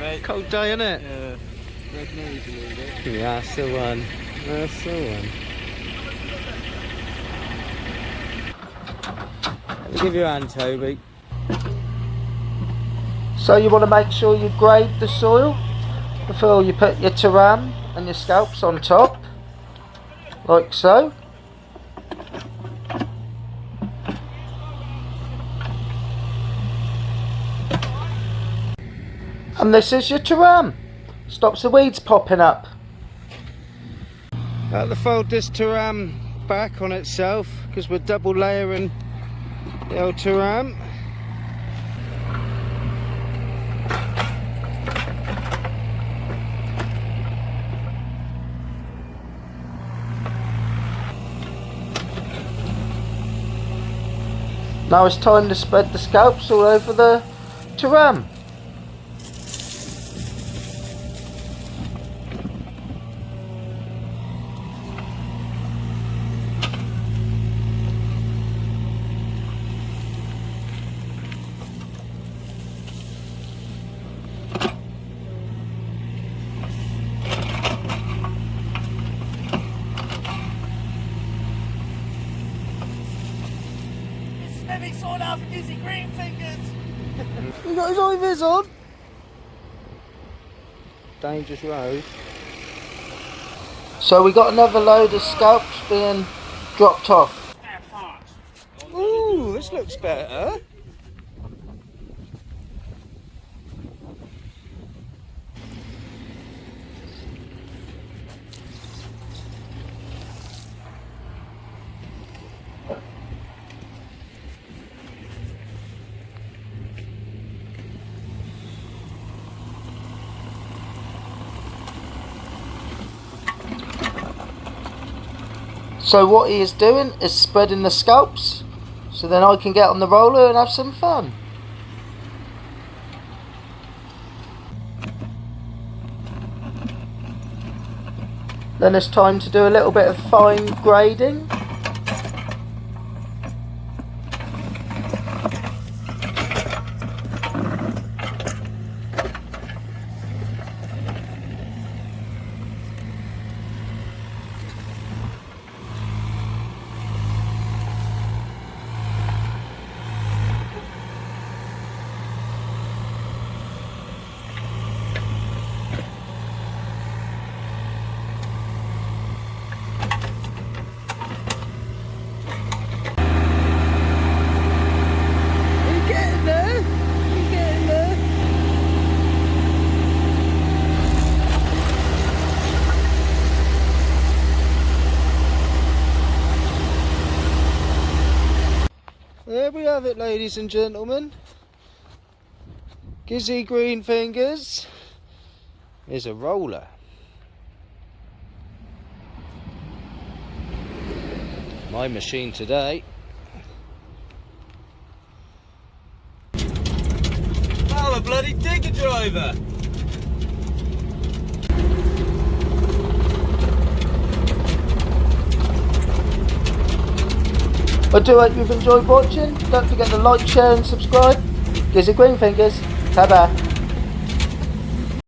mate. Cold day, isn't it? Yeah. Red nose a little bit. Yeah, that's the one. That's the one. Let me give you a hand, Toby. So you want to make sure you grade the soil before you put your teram and your scalps on top, like so. And this is your teram. Stops the weeds popping up. To fold this teram back on itself because we're double layering the old teram. Now it's time to spread the scalps all over the teram. Let me sort out for Gizzy green fingers. He got his eye-vis on. Dangerous road. So we got another load of scalps being dropped off. Ooh, this looks better. So what he is doing is spreading the scalps, so then I can get on the roller and have some fun. Then it's time to do a little bit of fine grading. There we have it, ladies and gentlemen. Gizzy Green Fingers is a roller. My machine today. I'm a bloody digger driver. I do hope you've enjoyed watching. Don't forget to like, share and subscribe. Gizzy Green Fingers. Ta-da.